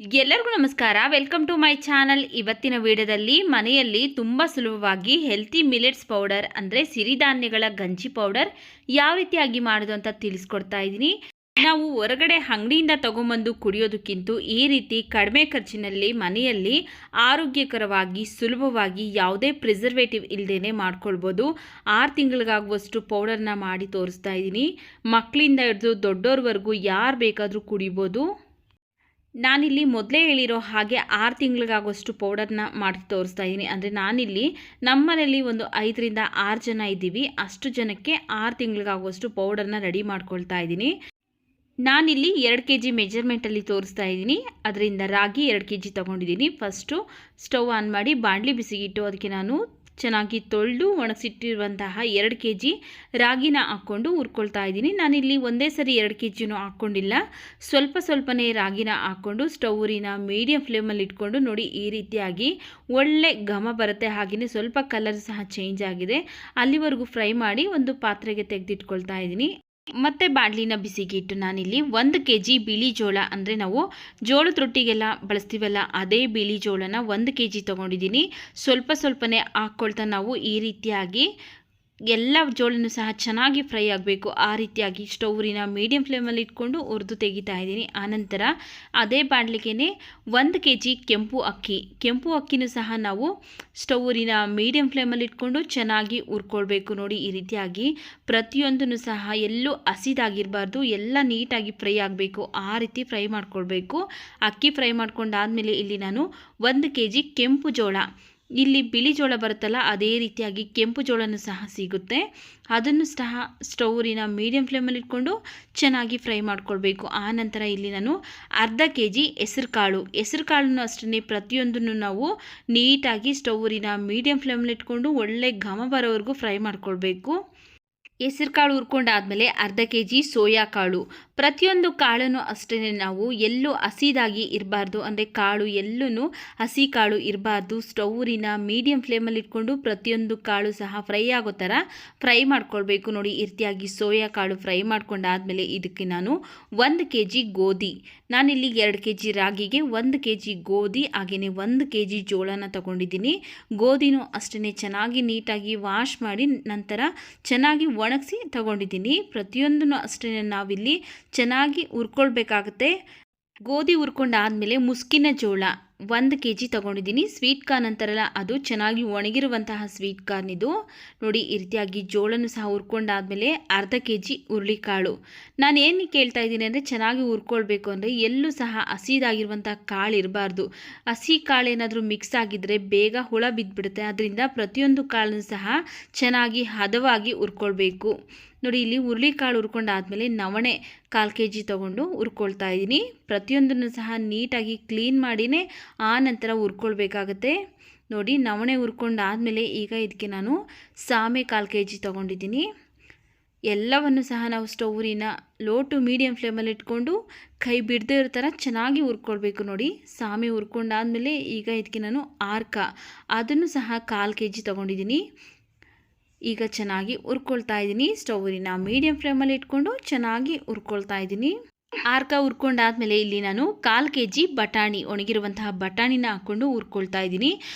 ಎಲ್ಲರಿಗೂ ನಮಸ್ಕಾರ. Welcome to my channel. ಇವತ್ತಿನ ವಿಡಿಯೋದಲ್ಲಿ ಮನೆಯಲ್ಲಿ ತುಂಬ ಸುಲಭವಾಗಿ ಹೆಲ್ತಿ ಮಿಲೆಟ್ಸ್ ಪೌಡರ್ ಅಂದರೆ ಸಿರಿಧಾನ್ಯಗಳ ಗಂಜಿ ಪೌಡರ್ ಯಾವ ರೀತಿಯಾಗಿ ಮಾಡೋದು ಅಂತ ತಿಳಿಸ್ಕೊಡ್ತಾ ಇದ್ದೀನಿ. ನಾವು ಹೊರಗಡೆ ಅಂಗಡಿಯಿಂದ ತಗೊಂಬಂದು ಕುಡಿಯೋದಕ್ಕಿಂತ ಈ ರೀತಿ ಕಡಿಮೆ ಖರ್ಚಿನಲ್ಲಿ ಮನೆಯಲ್ಲಿ ಆರೋಗ್ಯಕರವಾಗಿ ಸುಲಭವಾಗಿ ಯಾವುದೇ ಪ್ರಿಸರ್ವೇಟಿವ್ ಇಲ್ಲದೇ ಮಾಡ್ಕೊಳ್ಬೋದು. 6 ತಿಂಗಳಿಗಾಗುವಷ್ಟು ಪೌಡರ್ನ ಮಾಡಿ ತೋರಿಸ್ತಾ ಇದ್ದೀನಿ. ಮಕ್ಕಳಿಂದ ಹಿಡಿದು ದೊಡ್ಡೋರ್ವರೆಗೂ ಯಾರು ಬೇಕಾದರೂ ಕುಡಿಬೋದು. ನಾನಿಲ್ಲಿ ಮೊದಲೇ ಹೇಳಿರೋ ಹಾಗೆ 6 ತಿಂಗಳಿಗಾಗುವಷ್ಟು ಪೌಡರ್ನ ಮಾಡಿ ತೋರಿಸ್ತಾ ಇದ್ದೀನಿ. ಅಂದರೆ ನಾನಿಲ್ಲಿ ನಮ್ಮನೇಲಿ ಒಂದು 5ರಿಂದ 6 ಜನ ಇದ್ದೀವಿ. ಅಷ್ಟು ಜನಕ್ಕೆ 6 ತಿಂಗಳಿಗಾಗುವಷ್ಟು ಪೌಡರ್ನ ರೆಡಿ ಮಾಡ್ಕೊಳ್ತಾ ಇದ್ದೀನಿ. ನಾನಿಲ್ಲಿ 2 kg ಮೆಜರ್ಮೆಂಟಲ್ಲಿ ತೋರಿಸ್ತಾ ಇದ್ದೀನಿ. ಅದರಿಂದ ರಾಗಿ 2 kg ತೊಗೊಂಡಿದ್ದೀನಿ. ಫಸ್ಟು ಸ್ಟವ್ ಆನ್ ಮಾಡಿ ಬಾಣಲಿ ಬಿಸಿಗಿಟ್ಟು ಅದಕ್ಕೆ ನಾನು ಚೆನ್ನಾಗಿ ತೊಳೆದು ಒಣಗಿಸಿಟ್ಟಿರುವಂತಹ 2 kg ರಾಗಿನ ಹಾಕ್ಕೊಂಡು ಹುರ್ಕೊಳ್ತಾ ಇದ್ದೀನಿ. ನಾನಿಲ್ಲಿ ಒಂದೇ ಸರಿ 2 kgನೂ ಹಾಕ್ಕೊಂಡಿಲ್ಲ, ಸ್ವಲ್ಪನೇ ರಾಗಿನ ಹಾಕ್ಕೊಂಡು ಸ್ಟವ್ನ ಮೀಡಿಯಂ ಫ್ಲೇಮಲ್ಲಿ ಇಟ್ಕೊಂಡು ನೋಡಿ ಈ ರೀತಿಯಾಗಿ ಒಳ್ಳೆ ಘಮ ಬರುತ್ತೆ. ಹಾಗೆಯೇ ಸ್ವಲ್ಪ ಕಲರ್ ಸಹ ಚೇಂಜ್ ಆಗಿದೆ. ಅಲ್ಲಿವರೆಗೂ ಫ್ರೈ ಮಾಡಿ ಒಂದು ಪಾತ್ರೆಗೆ ತೆಗೆದಿಟ್ಕೊಳ್ತಾ ಇದ್ದೀನಿ. ಮತ್ತು ಬಾಣಲಿನ ಬಿಸಿಗೆ ಇಟ್ಟು ನಾನಿಲ್ಲಿ 1 kg ಬಿಳಿ ಜೋಳ, ಅಂದರೆ ನಾವು ಜೋಳದ ರೊಟ್ಟಿಗೆಲ್ಲ ಬಳಸ್ತೀವಲ್ಲ ಅದೇ ಬಿಳಿ ಜೋಳನ 1 kg ತೊಗೊಂಡಿದ್ದೀನಿ. ಸ್ವಲ್ಪನೇ ಹಾಕ್ಕೊಳ್ತಾ ನಾವು ಈ ರೀತಿಯಾಗಿ ಎಲ್ಲ ಜೋಳನೂ ಸಹ ಚೆನ್ನಾಗಿ ಫ್ರೈ ಆಗಬೇಕು. ಆ ರೀತಿಯಾಗಿ ಸ್ಟವ್ನ ಮೀಡಿಯಂ ಫ್ಲೇಮಲ್ಲಿ ಇಟ್ಕೊಂಡು ಹುರಿದು ತೆಗಿತಾ ಇದ್ದೀನಿ. ಆನಂತರ ಅದೇ ಬಾಣಲಿಗೆ 1 kg ಕೆಂಪು ಅಕ್ಕಿನೂ ಸಹ ನಾವು ಸ್ಟವ್ನ ಮೀಡಿಯಂ ಫ್ಲೇಮಲ್ಲಿ ಇಟ್ಕೊಂಡು ಚೆನ್ನಾಗಿ ಹುರ್ಕೊಳ್ಬೇಕು. ನೋಡಿ ಈ ರೀತಿಯಾಗಿ ಪ್ರತಿಯೊಂದನ್ನು ಸಹ ಎಲ್ಲೂ ಹಸಿದಾಗಿರಬಾರ್ದು, ಎಲ್ಲ ನೀಟಾಗಿ ಫ್ರೈ ಆಗಬೇಕು. ಆ ರೀತಿ ಫ್ರೈ ಮಾಡ್ಕೊಳ್ಬೇಕು. ಅಕ್ಕಿ ಫ್ರೈ ಮಾಡ್ಕೊಂಡಾದಮೇಲೆ ಇಲ್ಲಿ ನಾನು 1 kg ಕೆಂಪು ಜೋಳ, ಇಲ್ಲಿ ಬಿಳಿ ಜೋಳ ಬರುತ್ತಲ್ಲ ಅದೇ ರೀತಿಯಾಗಿ ಕೆಂಪು ಜೋಳನೂ ಸಹ ಸಿಗುತ್ತೆ. ಅದನ್ನು ಸಹ ಸ್ಟವ್ನ ಮೀಡಿಯಂ ಫ್ಲೇಮಲ್ಲಿ ಇಟ್ಕೊಂಡು ಚೆನ್ನಾಗಿ ಫ್ರೈ ಮಾಡ್ಕೊಳ್ಬೇಕು. ಆನಂತರ ಇಲ್ಲಿ ನಾನು ಅರ್ಧ kg ಹೆಸರು ಕಾಳನ್ನು ಅಷ್ಟೇ ಪ್ರತಿಯೊಂದನ್ನು ನಾವು ನೀಟಾಗಿ ಸ್ಟವ್ನ ಮೀಡಿಯಂ ಫ್ಲೇಮಲ್ಲಿ ಇಟ್ಕೊಂಡು ಒಳ್ಳೆ ಘಮ ಬರೋವರೆಗೂ ಫ್ರೈ ಮಾಡ್ಕೊಳ್ಬೇಕು. ಹೆಸರು ಕಾಳು ಹುರ್ಕೊಂಡಾದಮೇಲೆ ಅರ್ಧ kg ಸೋಯಾ ಕಾಳು, ಪ್ರತಿಯೊಂದು ಕಾಳನ್ನು ಅಷ್ಟೇ ನಾವು ಎಲ್ಲೂ ಹಸಿದಾಗಿ ಇರಬಾರ್ದು, ಅಂದರೆ ಕಾಳು ಎಲ್ಲೂ ಹಸಿ ಕಾಳು ಇರಬಾರ್ದು. ಸ್ಟವ್ನ ಮೀಡಿಯಂ ಫ್ಲೇಮಲ್ಲಿ ಇಟ್ಕೊಂಡು ಪ್ರತಿಯೊಂದು ಕಾಳು ಸಹ ಫ್ರೈ ಆಗೋ ಥರ ಫ್ರೈ ಮಾಡ್ಕೊಳ್ಬೇಕು. ನೋಡಿ ಈ ರೀತಿಯಾಗಿ ಸೋಯಾ ಕಾಳು ಫ್ರೈ ಮಾಡ್ಕೊಂಡಾದಮೇಲೆ ಇದಕ್ಕೆ ನಾನು 1 kg ಗೋಧಿ, ನಾನಿಲ್ಲಿ 2 kg ರಾಗಿಗೆ 1 kg ಗೋಧಿ ಹಾಗೆಯೇ 1 kg ಜೋಳನ ತಗೊಂಡಿದ್ದೀನಿ. ಗೋಧಿನೂ ಅಷ್ಟೇ ಚೆನ್ನಾಗಿ ನೀಟಾಗಿ ವಾಶ್ ಮಾಡಿ ನಂತರ ಚೆನ್ನಾಗಿ ಒಣಗಿಸಿ ತಗೊಂಡಿದ್ದೀನಿ. ಪ್ರತಿಯೊಂದನ್ನು ಅಷ್ಟೇ ನಾವಿಲ್ಲಿ ಚೆನ್ನಾಗಿ ಹುರ್ಕೊಳ್ಬೇಕಾಗುತ್ತೆ. ಗೋಧಿ ಹುರ್ಕೊಂಡಾದಮೇಲೆ ಮುಸ್ಕಿನ ಜೋಳ 1 kg ತೊಗೊಂಡಿದ್ದೀನಿ. ಸ್ವೀಟ್ ಕಾರ್ನ್ ಅಂತಾರಲ್ಲ ಅದು ಚೆನ್ನಾಗಿ ಒಣಗಿರುವಂತಹ ಸ್ವೀಟ್ ಕಾರ್ನ್ ಇದು. ನೋಡಿ ಈ ರೀತಿಯಾಗಿ ಜೋಳನೂ ಸಹ ಹುರ್ಕೊಂಡಾದಮೇಲೆ ಅರ್ಧ kg ಹುರುಳಿಕಾಳು. ನಾನು ಏನು ಕೇಳ್ತಾ ಇದ್ದೀನಿ ಅಂದರೆ ಚೆನ್ನಾಗಿ ಹುರ್ಕೊಳ್ಬೇಕು, ಅಂದರೆ ಎಲ್ಲೂ ಸಹ ಹಸಿದಾಗಿರುವಂಥ ಕಾಳು ಇರಬಾರ್ದು. ಹಸಿ ಕಾಳು ಏನಾದರೂ ಮಿಕ್ಸ್ ಆಗಿದ್ದರೆ ಬೇಗ ಹುಳ ಬಿದ್ದುಬಿಡುತ್ತೆ. ಅದರಿಂದ ಪ್ರತಿಯೊಂದು ಕಾಳನ್ನು ಸಹ ಚೆನ್ನಾಗಿ ಹದವಾಗಿ ಹುರ್ಕೊಳ್ಬೇಕು. ನೋಡಿ ಇಲ್ಲಿ ಹುರುಳಿಕಾಳು ಹುರ್ಕೊಂಡಾದಮೇಲೆ ನವಣೆ 1/4 kg ತೊಗೊಂಡು ಹುರ್ಕೊಳ್ತಾ ಇದ್ದೀನಿ. ಪ್ರತಿಯೊಂದನ್ನು ಸಹ ನೀಟಾಗಿ ಕ್ಲೀನ್ ಮಾಡಿನೇ ಆ ನಂತರ ಹುರ್ಕೊಳ್ಬೇಕಾಗತ್ತೆ. ನೋಡಿ ನವಣೆ ಹುರ್ಕೊಂಡಾದಮೇಲೆ ಈಗ ಇದಕ್ಕೆ ನಾನು ಸಾಮೆ 1/4 kg ತೊಗೊಂಡಿದ್ದೀನಿ. ಎಲ್ಲವನ್ನು ಸಹ ನಾವು ಸ್ಟವ್ನ ಲೋ ಟು ಮೀಡಿಯಂ ಫ್ಲೇಮಲ್ಲಿ ಇಟ್ಕೊಂಡು ಕೈ ಬಿಡದೇ ಇರೋ ಥರ ಚೆನ್ನಾಗಿ ಹುರ್ಕೊಳ್ಬೇಕು. ನೋಡಿ ಸಾಮೆ ಹುರ್ಕೊಂಡಾದಮೇಲೆ ಈಗ ಇದಕ್ಕೆ ನಾನು ಅದನ್ನು ಸಹ 1/4 kg ತೊಗೊಂಡಿದ್ದೀನಿ. ಈಗ ಚೆನ್ನಾಗಿ ಹುರ್ಕೊಳ್ತಾ ಇದ್ದೀನಿ. ಸ್ಟವ್ನ ಮೀಡಿಯಂ ಫ್ಲೇಮಲ್ಲಿ ಇಟ್ಕೊಂಡು ಚೆನ್ನಾಗಿ ಹುರ್ಕೊಳ್ತಾ ಇದ್ದೀನಿ. ಹುರ್ಕೊಂಡಾದಮೇಲೆ ಇಲ್ಲಿ ನಾನು 1/4 kg ಬಟಾಣಿ, ಒಣಗಿರುವಂತಹ ಬಟಾಣಿನ ಹಾಕ್ಕೊಂಡು ಹುರ್ಕೊಳ್ತಾ ಇದ್ದೀನಿ.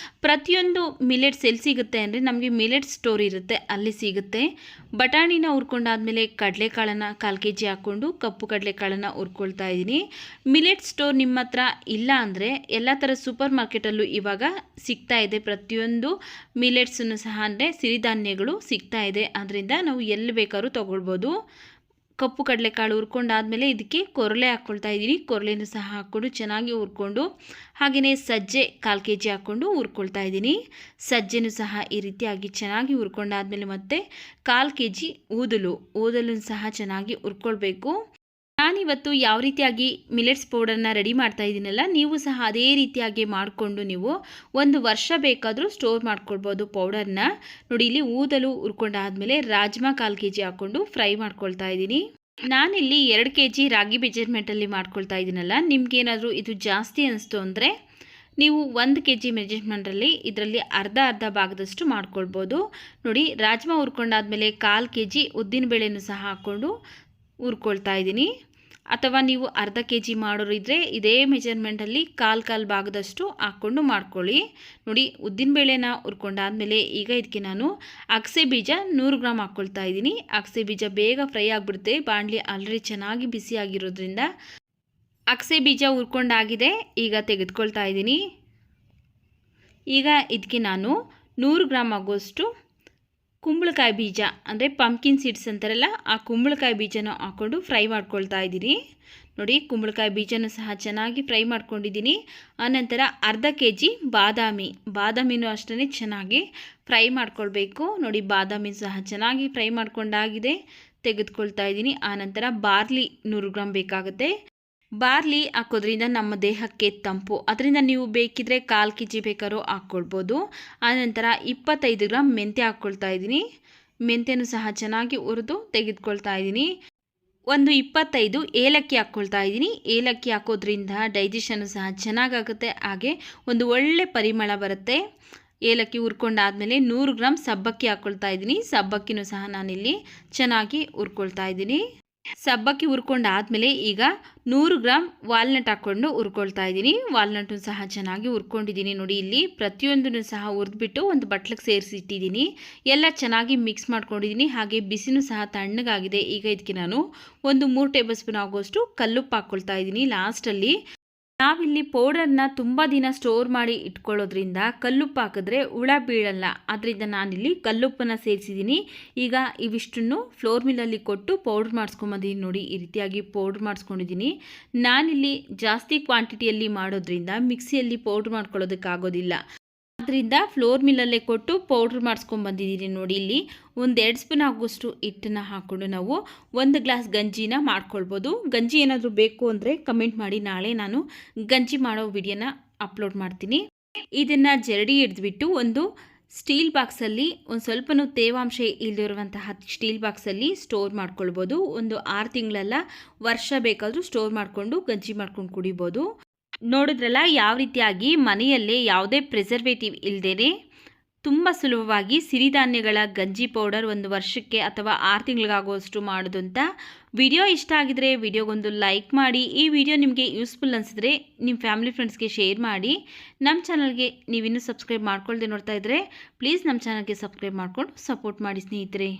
ಪ್ರತಿಯೊಂದು ಮಿಲೆಟ್ಸ್ ಎಲ್ಲಿ ಸಿಗುತ್ತೆ ಅಂದರೆ ನಮಗೆ ಮಿಲೆಟ್ಸ್ ಸ್ಟೋರ್ ಇರುತ್ತೆ, ಅಲ್ಲಿ ಸಿಗುತ್ತೆ. ಬಟಾಣಿನ ಹುರ್ಕೊಂಡಾದಮೇಲೆ ಕಡಲೆಕಾಳನ್ನು 1/4 kg ಹಾಕ್ಕೊಂಡು ಕಪ್ಪು ಕಡಲೆಕಾಳನ್ನು ಹುರ್ಕೊಳ್ತಾ ಇದ್ದೀನಿ. ಮಿಲೆಟ್ಸ್ ಸ್ಟೋರ್ ನಿಮ್ಮ ಹತ್ರ ಇಲ್ಲ ಅಂದರೆ ಎಲ್ಲ ಥರ ಸೂಪರ್ ಮಾರ್ಕೆಟಲ್ಲೂ ಇವಾಗ ಸಿಗ್ತಾ ಇದೆ. ಪ್ರತಿಯೊಂದು ಮಿಲೆಟ್ಸನ್ನು ಸಹ ಅಂದರೆ ಸಿರಿಧಾನ್ಯಗಳು ಸಿಗ್ತಾ ಇದೆ. ಅದರಿಂದ ನಾವು ಎಲ್ಲಿ ಬೇಕಾದ್ರೂ ತೊಗೊಳ್ಬೋದು. ಕಪ್ಪು ಕಡಲೆಕಾಳು ಹುರ್ಕೊಂಡಾದಮೇಲೆ ಇದಕ್ಕೆ ಕೊರಲೆ ಹಾಕ್ಕೊಳ್ತಾ ಇದ್ದೀನಿ. ಕೊರಲೆನೂ ಸಹ ಹಾಕ್ಕೊಂಡು ಚೆನ್ನಾಗಿ ಹುರ್ಕೊಂಡು ಹಾಗೆಯೇ ಸಜ್ಜೆ 1/4 kg ಹಾಕ್ಕೊಂಡು ಹುರ್ಕೊಳ್ತಾ ಇದ್ದೀನಿ. ಸಜ್ಜೆನೂ ಸಹ ಈ ರೀತಿಯಾಗಿ ಚೆನ್ನಾಗಿ ಹುರ್ಕೊಂಡಾದಮೇಲೆ ಮತ್ತೆ 1/4 kg ಊದಲು ಸಹ ಚೆನ್ನಾಗಿ ಹುರ್ಕೊಳ್ಬೇಕು. ನಾನಿವತ್ತು ಯಾವ ರೀತಿಯಾಗಿ ಮಿಲೆಟ್ಸ್ ಪೌಡರ್ನ ರೆಡಿ ಮಾಡ್ತಾ ಇದ್ದೀನಲ್ಲ, ನೀವು ಸಹ ಅದೇ ರೀತಿಯಾಗಿ ಮಾಡಿಕೊಂಡು ನೀವು 1 ವರ್ಷ ಬೇಕಾದರೂ ಸ್ಟೋರ್ ಮಾಡ್ಕೊಳ್ಬೋದು ಪೌಡರ್ನ. ನೋಡಿ ಇಲ್ಲಿ ಊದಲು ಹುರ್ಕೊಂಡಾದಮೇಲೆ ರಾಜ್ಮಾ 1/4 kg ಹಾಕ್ಕೊಂಡು ಫ್ರೈ ಮಾಡ್ಕೊಳ್ತಾ ಇದ್ದೀನಿ. ನಾನಿಲ್ಲಿ 2 kg ರಾಗಿ ಮೆಜರ್ಮೆಂಟಲ್ಲಿ ಮಾಡ್ಕೊಳ್ತಾ ಇದ್ದೀನಲ್ಲ, ನಿಮ್ಗೇನಾದರೂ ಇದು ಜಾಸ್ತಿ ಅನಿಸ್ತು ಅಂದರೆ ನೀವು 1 kg ಮೆಜರ್ಮೆಂಟಲ್ಲಿ ಇದರಲ್ಲಿ ಅರ್ಧ ಭಾಗದಷ್ಟು ಮಾಡ್ಕೊಳ್ಬೋದು. ನೋಡಿ ರಾಜ್ಮಾ ಹುರ್ಕೊಂಡಾದಮೇಲೆ 1/4 kg ಉದ್ದಿನಬೇಳೆನೂ ಸಹ ಹಾಕ್ಕೊಂಡು ಹುರ್ಕೊಳ್ತಾ ಇದ್ದೀನಿ. ಅಥವಾ ನೀವು ಅರ್ಧ ಕೆ ಜಿ ಮಾಡೋರಿದ್ದರೆ ಇದೇ ಮೆಜರ್ಮೆಂಟಲ್ಲಿ ಕಾಲು ಭಾಗದಷ್ಟು ಹಾಕ್ಕೊಂಡು ಮಾಡ್ಕೊಳ್ಳಿ. ನೋಡಿ, ಉದ್ದಿನಬೇಳೆನ ಹುರ್ಕೊಂಡಾದಮೇಲೆ ಈಗ ಇದಕ್ಕೆ ನಾನು ಅಗಸೆ ಬೀಜ 100 ಗ್ರಾಮ್ ಹಾಕ್ಕೊಳ್ತಾ ಇದ್ದೀನಿ. ಅಗಸೆ ಬೀಜ ಬೇಗ ಫ್ರೈ ಆಗಿಬಿಡುತ್ತೆ, ಬಾಣಲಿ ಆಲ್ರೆಡಿ ಚೆನ್ನಾಗಿ ಬಿಸಿಯಾಗಿರೋದ್ರಿಂದ. ಅಗಸೆ ಬೀಜ ಹುರ್ಕೊಂಡಾಗಿದೆ, ಈಗ ತೆಗೆದುಕೊಳ್ತಾ ಇದ್ದೀನಿ. ಈಗ ಇದಕ್ಕೆ ನಾನು 100 ಗ್ರಾಮ್ ಆಗೋಷ್ಟು ಕುಂಬಳಕಾಯಿ ಬೀಜ ಅಂದರೆ ಪಂಪ್ಕಿನ್ ಸೀಡ್ಸ್ ಅಂತಾರಲ್ಲ, ಆ ಕುಂಬಳಕಾಯಿ ಬೀಜನ ಹಾಕ್ಕೊಂಡು ಫ್ರೈ ಮಾಡ್ಕೊಳ್ತಾ ಇದ್ದೀನಿ. ನೋಡಿ, ಕುಂಬಳಕಾಯಿ ಬೀಜನೂ ಸಹ ಚೆನ್ನಾಗಿ ಫ್ರೈ ಮಾಡ್ಕೊಂಡಿದ್ದೀನಿ. ಆನಂತರ ಅರ್ಧ ಕೆ ಜಿ ಬಾದಾಮಿನೂ ಅಷ್ಟೇ ಚೆನ್ನಾಗಿ ಫ್ರೈ ಮಾಡ್ಕೊಳ್ಬೇಕು. ನೋಡಿ, ಬಾದಾಮಿ ಸಹ ಚೆನ್ನಾಗಿ ಫ್ರೈ ಮಾಡ್ಕೊಂಡಾಗಿದೆ, ತೆಗೆದುಕೊಳ್ತಾ ಇದ್ದೀನಿ. ಆನಂತರ ಬಾರ್ಲಿ 100 ಗ್ರಾಮ್ ಬೇಕಾಗುತ್ತೆ. ಬಾರ್ಲಿ ಹಾಕೋದ್ರಿಂದ ನಮ್ಮ ದೇಹಕ್ಕೆ ತಂಪು, ಅದರಿಂದ ನೀವು ಬೇಕಿದ್ರೆ 1/4 ಕೆ ಜಿ ಬೇಕಾದ್ರೂ ಹಾಕ್ಕೊಳ್ಬೋದು. ಆನಂತರ 25 ಗ್ರಾಮ್ ಮೆಂತ್ಯ ಹಾಕ್ಕೊಳ್ತಾ ಇದ್ದೀನಿ. ಮೆಂತ್ಯನೂ ಸಹ ಚೆನ್ನಾಗಿ ಹುರಿದು ತೆಗೆದುಕೊಳ್ತಾ ಇದ್ದೀನಿ. ಒಂದು 25 ಏಲಕ್ಕಿ ಹಾಕ್ಕೊಳ್ತಾ ಇದ್ದೀನಿ. ಏಲಕ್ಕಿ ಹಾಕೋದ್ರಿಂದ ಡೈಜೆಷನ್ನು ಸಹ ಚೆನ್ನಾಗಾಗುತ್ತೆ, ಹಾಗೆ ಒಂದು ಒಳ್ಳೆ ಪರಿಮಳ ಬರುತ್ತೆ. ಏಲಕ್ಕಿ ಹುರ್ಕೊಂಡಾದಮೇಲೆ 100 ಗ್ರಾಮ್ ಸಬ್ಬಕ್ಕಿ ಹಾಕ್ಕೊಳ್ತಾ ಇದ್ದೀನಿ. ಸಬ್ಬಕ್ಕಿನೂ ಸಹ ನಾನಿಲ್ಲಿ ಚೆನ್ನಾಗಿ ಹುರ್ಕೊಳ್ತಾ ಇದ್ದೀನಿ. ಸಬ್ಬಕ್ಕಿ ಹುರ್ಕೊಂಡಾದಮೇಲೆ ಈಗ 100 ಗ್ರಾಮ್ ವಾಲ್ನಟ್ ಹಾಕ್ಕೊಂಡು ಹುರ್ಕೊಳ್ತಾ ಇದ್ದೀನಿ. ವಾಲ್ನಟ್ಟು ಸಹ ಚೆನ್ನಾಗಿ ಹುರ್ಕೊಂಡಿದ್ದೀನಿ. ನೋಡಿ, ಇಲ್ಲಿ ಪ್ರತಿಯೊಂದನ್ನು ಸಹ ಹುರಿದ್ಬಿಟ್ಟು ಒಂದು ಬಟ್ಲಿಗೆ ಸೇರಿಸಿ ಇಟ್ಟಿದ್ದೀನಿ. ಎಲ್ಲ ಚೆನ್ನಾಗಿ ಮಿಕ್ಸ್ ಮಾಡ್ಕೊಂಡಿದ್ದೀನಿ, ಹಾಗೆ ಬಿಸಿನೂ ಸಹ ತಣ್ಣಗಾಗಿದೆ. ಈಗ ಇದಕ್ಕೆ ನಾನು ಒಂದು 3 ಟೇಬಲ್ ಸ್ಪೂನ್ ಆಗೋಷ್ಟು ಕಲ್ಲುಪ್ಪು ಹಾಕ್ಕೊಳ್ತಾ ಇದ್ದೀನಿ ಲಾಸ್ಟಲ್ಲಿ. ನಾವಿಲ್ಲಿ ಪೌಡರ್ನ ತುಂಬ ದಿನ ಸ್ಟೋರ್ ಮಾಡಿ ಇಟ್ಕೊಳ್ಳೋದ್ರಿಂದ ಕಲ್ಲುಪ್ಪು ಹಾಕಿದ್ರೆ ಹುಳ ಬೀಳಲ್ಲ, ಅದರಿಂದ ನಾನಿಲ್ಲಿ ಕಲ್ಲುಪ್ಪನ್ನು ಸೇರಿಸಿದ್ದೀನಿ. ಈಗ ಇವಿಷ್ಟನ್ನು ಫ್ಲೋರ್ ಮಿಲ್ಲಲ್ಲಿ ಕೊಟ್ಟು ಪೌಡ್ರ್ ಮಾಡಿಸ್ಕೊಂಬಂದಿದ್ದೀನಿ. ನೋಡಿ, ಈ ರೀತಿಯಾಗಿ ಪೌಡ್ರ್ ಮಾಡಿಸ್ಕೊಂಡಿದ್ದೀನಿ. ನಾನಿಲ್ಲಿ ಜಾಸ್ತಿ ಕ್ವಾಂಟಿಟಿಯಲ್ಲಿ ಮಾಡೋದ್ರಿಂದ ಮಿಕ್ಸಿಯಲ್ಲಿ ಪೌಡ್ರ್ ಮಾಡ್ಕೊಳ್ಳೋದಕ್ಕಾಗೋದಿಲ್ಲ, ಅದರಿಂದ ಫ್ಲೋರ್ ಮಿಲ್ಲಲ್ಲೇ ಕೊಟ್ಟು ಪೌಡ್ರ್ ಮಾಡಿಸ್ಕೊಂಬಂದಿದ್ದೀನಿ. ನೋಡಿ, ಇಲ್ಲಿ 1-2 ಸ್ಪೂನ್ ಆಗೋಷ್ಟು ಹಿಟ್ಟನ್ನು ಹಾಕ್ಕೊಂಡು ನಾವು 1 ಗ್ಲಾಸ್ ಗಂಜಿನ ಮಾಡ್ಕೊಳ್ಬೋದು. ಗಂಜಿ ಏನಾದರೂ ಬೇಕು ಅಂದರೆ ಕಮೆಂಟ್ ಮಾಡಿ, ನಾಳೆ ನಾನು ಗಂಜಿ ಮಾಡೋ ವಿಡಿಯೋನ ಅಪ್ಲೋಡ್ ಮಾಡ್ತೀನಿ. ಇದನ್ನು ಜರಡಿ ಹಿಡಿದ್ಬಿಟ್ಟು ಒಂದು ಸ್ಟೀಲ್ ಬಾಕ್ಸಲ್ಲಿ, ಒಂದು ಸ್ವಲ್ಪನೂ ತೇವಾಂಶ ಇಲ್ಲದಿರುವಂತಹ ಸ್ಟೀಲ್ ಬಾಕ್ಸಲ್ಲಿ ಸ್ಟೋರ್ ಮಾಡ್ಕೊಳ್ಬೋದು. ಒಂದು 6 ತಿಂಗಳೆಲ್ಲ ವರ್ಷ ಬೇಕಾದರೂ ಸ್ಟೋರ್ ಮಾಡಿಕೊಂಡು ಗಂಜಿ ಮಾಡ್ಕೊಂಡು ಕುಡಿಬೋದು. ನೋಡಿದ್ರಲ್ಲ, ಯಾವ ರೀತಿಯಾಗಿ ಮನೆಯಲ್ಲೇ ಯಾವುದೇ ಪ್ರಿಸರ್ವೇಟಿವ್ ಇಲ್ಲದೇ ತುಂಬ ಸುಲಭವಾಗಿ ಸಿರಿಧಾನ್ಯಗಳ ಗಂಜಿ ಪೌಡರ್ 1 ವರ್ಷಕ್ಕೆ ಅಥವಾ 6 ತಿಂಗಳಿಗಾಗುವಷ್ಟು ಮಾಡೋದು ಅಂತ. ವಿಡಿಯೋ ಇಷ್ಟ ಆಗಿದರೆ ವಿಡಿಯೋಗೊಂದು ಲೈಕ್ ಮಾಡಿ. ಈ ವಿಡಿಯೋ ನಿಮಗೆ ಯೂಸ್ಫುಲ್ ಅನಿಸಿದ್ರೆ ನಿಮ್ಮ ಫ್ಯಾಮಿಲಿ ಫ್ರೆಂಡ್ಸ್ಗೆ ಶೇರ್ ಮಾಡಿ. ನಮ್ಮ ಚಾನಲ್ಗೆ ನೀವಿನ್ನೂ ಸಬ್ಸ್ಕ್ರೈಬ್ ಮಾಡ್ಕೊಳ್ದೆ ನೋಡ್ತಾ ಇದ್ದರೆ ಪ್ಲೀಸ್ ನಮ್ಮ ಚಾನಲ್ಗೆ ಸಬ್ಸ್ಕ್ರೈಬ್ ಮಾಡ್ಕೊಂಡು ಸಪೋರ್ಟ್ ಮಾಡಿ ಸ್ನೇಹಿತರೆ.